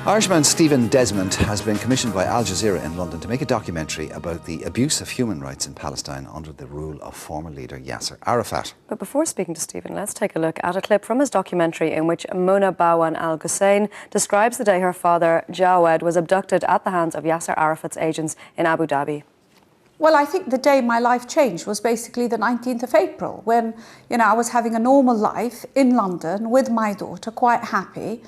Irishman Stephen Desmond has been commissioned by Al Jazeera in London to make a documentary about the abuse of human rights in Palestine under the rule of former leader Yasser Arafat. But before speaking to Stephen, let's take a look at a clip from his documentary in which Mona Bawan al-Hussein describes the day her father, Jawed, was abducted at the hands of Yasser Arafat's agents in Abu Dhabi. Well, I think the day my life changed was basically the 19th of April when, I was having a normal life in London with my daughter, quite happy.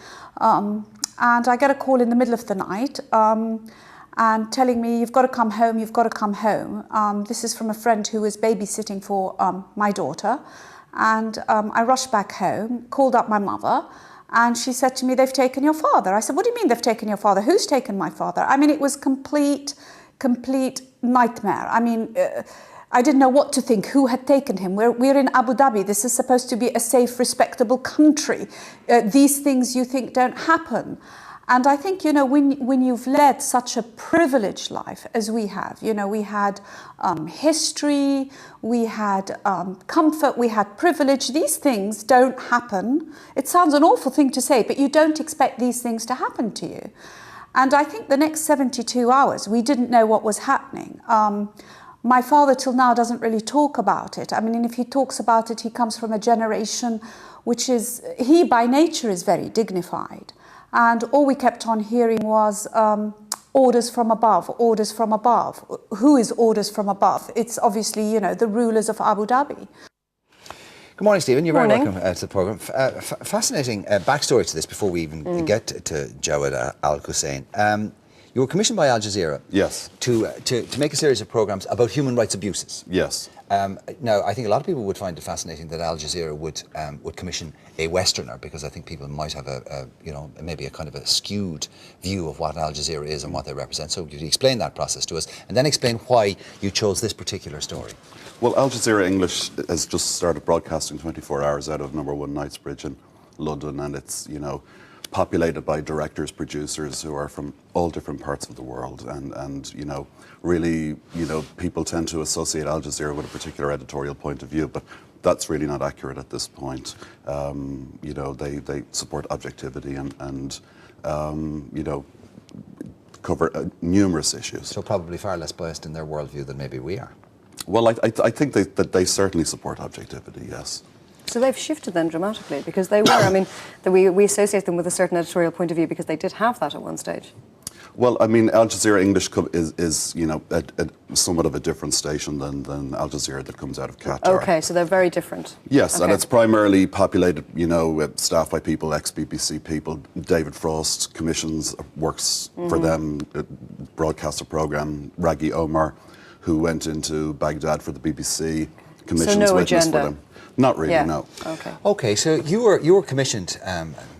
And I get a call in the middle of the night and telling me, you've got to come home, you've got to come home. This is from a friend who was babysitting for my daughter. And I rushed back home, called up my mother, and she said to me, they've taken your father. I said, what do you mean they've taken your father? Who's taken my father? I mean, it was complete nightmare. I mean, I didn't know what to think, who had taken him. We're in Abu Dhabi. This is supposed to be a safe, respectable country. These things you think don't happen. And I think, when you've led such a privileged life as we have, we had history, we had comfort, we had privilege. These things don't happen. It sounds an awful thing to say, but you don't expect these things to happen to you. And I think the next 72 hours, we didn't know what was happening. My father till now doesn't really talk about it. I mean, if he talks about it, he comes from a generation which is, he by nature is very dignified. And all we kept on hearing was orders from above, orders from above. Who is orders from above? It's obviously, the rulers of Abu Dhabi. Good morning, Stephen. You're very welcome to the programme. Fascinating backstory to this before we even get to Jawed al-Hussein. You were commissioned by Al Jazeera, yes, to make a series of programmes about human rights abuses. Yes. Now, I think a lot of people would find it fascinating that Al Jazeera would commission a Westerner, because I think people might have maybe a kind of a skewed view of what Al Jazeera is and what they represent. So could you explain that process to us, and then explain why you chose this particular story? Well, Al Jazeera English has just started broadcasting 24 hours out of #1 Knightsbridge in London, and it's, populated by directors, producers who are from all different parts of the world, and really, people tend to associate Al Jazeera with a particular editorial point of view, but that's really not accurate at this point. They support objectivity and cover numerous issues. So probably far less biased in their worldview than maybe we are. Well, I think that they certainly support objectivity, yes. So they've shifted then dramatically, because they were, I mean, we associate them with a certain editorial point of view because they did have that at one stage. Well, I mean, Al Jazeera English is somewhat of a different station than Al Jazeera that comes out of Qatar. Okay, so they're very different. Yes, okay. And it's primarily populated, with staffed by people, ex-BBC people. David Frost works for them, broadcast a programme. Raghi Omar, who went into Baghdad for the BBC, commissions witness for them. Not really, no. Okay. Okay, so you were commissioned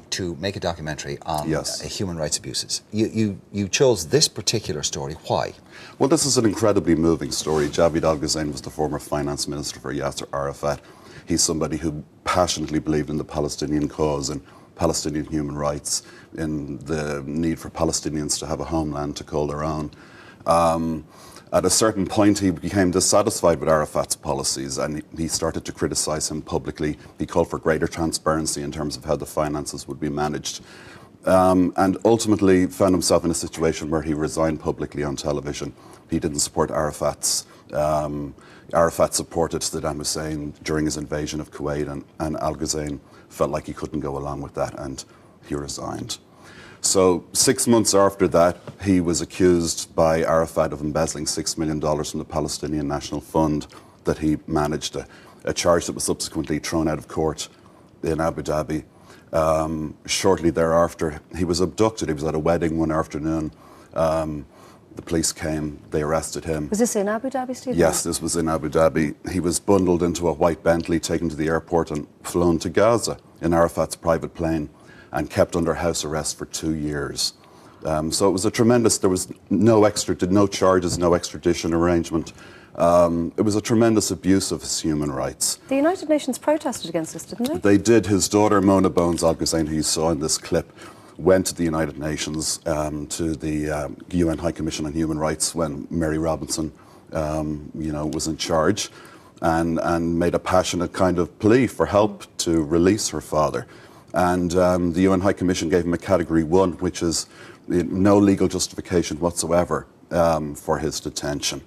to make a documentary on yes. Human rights abuses. You chose this particular story. Why? Well, this is an incredibly moving story. Jawed al-Hussein was the former finance minister for Yasser Arafat. He's somebody who passionately believed in the Palestinian cause and Palestinian human rights, in the need for Palestinians to have a homeland to call their own. At a certain point, he became dissatisfied with Arafat's policies, and he started to criticize him publicly. He called for greater transparency in terms of how the finances would be managed, and ultimately found himself in a situation where he resigned publicly on television. He didn't support Arafat's. Arafat supported Saddam Hussein during his invasion of Kuwait, and al-Hussein felt like he couldn't go along with that, and he resigned. So 6 months after that, he was accused by Arafat of embezzling $6 million from the Palestinian National Fund that he managed, a charge that was subsequently thrown out of court in Abu Dhabi. Shortly thereafter, he was abducted. He was at a wedding one afternoon. The police came, they arrested him. Was this in Abu Dhabi, Stephen? Yes, this was in Abu Dhabi. He was bundled into a white Bentley, taken to the airport and flown to Gaza in Arafat's private plane, and kept under house arrest for 2 years. So it was a tremendous, there was no charges, no extradition arrangement. It was a tremendous abuse of his human rights. The United Nations protested against this, didn't they? They did. His daughter, Mona Bawan al-Hussein, who you saw in this clip, went to the United Nations, to the UN High Commission on Human Rights when Mary Robinson, was in charge, and made a passionate kind of plea for help to release her father. And the UN High Commission gave him a Category 1, which is no legal justification whatsoever for his detention.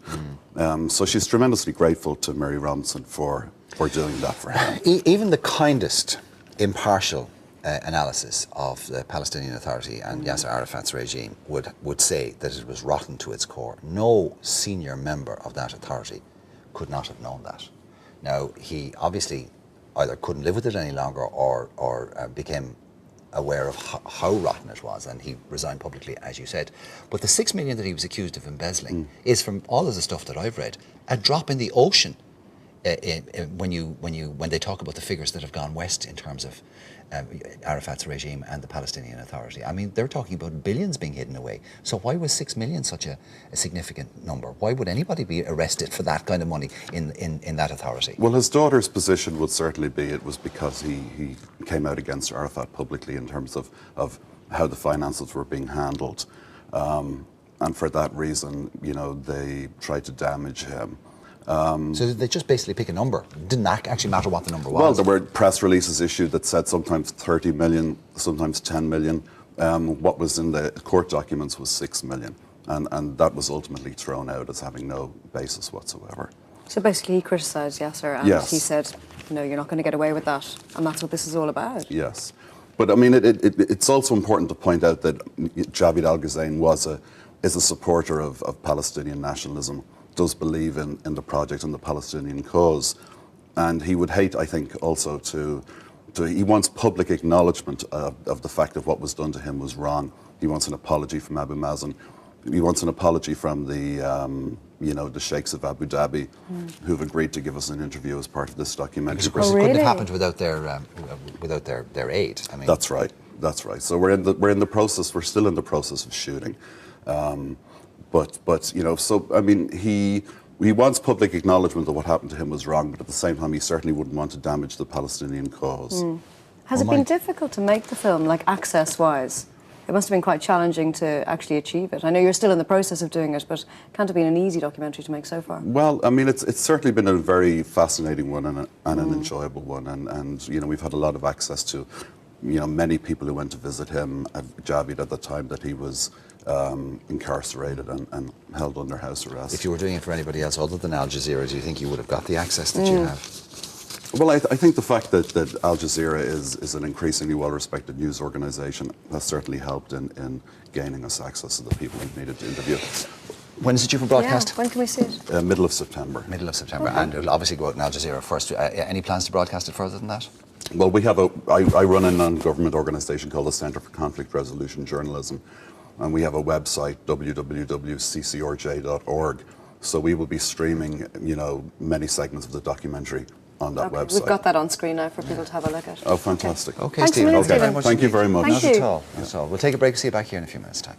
So she's tremendously grateful to Mary Robinson for doing that for him. Even the kindest impartial analysis of the Palestinian Authority and Yasser Arafat's regime would say that it was rotten to its core. No senior member of that authority could not have known that. Now, he obviously either couldn't live with it any longer or became aware of how rotten it was, and he resigned publicly, as you said. But the 6 million that he was accused of embezzling is, from all of the stuff that I've read, a drop in the ocean when they talk about the figures that have gone west in terms of Arafat's regime and the Palestinian Authority. I mean, they're talking about billions being hidden away. So why was 6 million such a significant number? Why would anybody be arrested for that kind of money in that authority? Well, his daughter's position would certainly be it was because he came out against Arafat publicly in terms of how the finances were being handled. And for that reason, you know, they tried to damage him. So they just basically pick a number. It didn't actually matter what the number was. Well, there were press releases issued that said sometimes 30 million, sometimes 10 million. What was in the court documents was 6 million. And that was ultimately thrown out as having no basis whatsoever. So basically he criticised Yasser and Yes. he said, no, you're not going to get away with that. And that's what this is all about. Yes. But I mean, it's also important to point out that Javid al-Ghussein is a supporter of Palestinian nationalism, does believe in the project and the Palestinian cause. And he would hate, I think, also he wants public acknowledgement of the fact that what was done to him was wrong. He wants an apology from Abu Mazen. He wants an apology from the sheikhs of Abu Dhabi, who've agreed to give us an interview as part of this documentary. Because of course it couldn't have happened without their aid. I mean, That's right. So we're in the process. We're still in the process of shooting. But you know, so I mean, he wants public acknowledgement that what happened to him was wrong, but at the same time, he certainly wouldn't want to damage the Palestinian cause. Has it been difficult to make the film, like access-wise? It must have been quite challenging to actually achieve it. I know you're still in the process of doing it, but it can't have been an easy documentary to make so far. Well, I mean, it's certainly been a very fascinating one and an enjoyable one, and you know, we've had a lot of access to, you know, many people who went to visit him at Javid at the time that he was incarcerated and held under house arrest. if you were doing it for anybody else other than Al Jazeera, do you think you would have got the access that you have? Well, I think the fact that Al Jazeera is an increasingly well-respected news organisation has certainly helped in gaining us access to the people we needed to interview. When is it due for broadcast? Yeah, when can we see it? Middle of September. Middle of September, and it'll obviously go out on Al Jazeera first. Any plans to broadcast it further than that? Well, I run a non-government organisation called the Centre for Conflict Resolution Journalism, and we have a website, www.ccrj.org. So we will be streaming, you know, many segments of the documentary on that website. We've got that on screen now for people to have a look at. Oh, fantastic. Okay, Thanks a Stephen. million, Thank you very Stephen. much. Thank you very much. Thank Not you. at all. Not at all. We'll take a break. See you back here in a few minutes' time.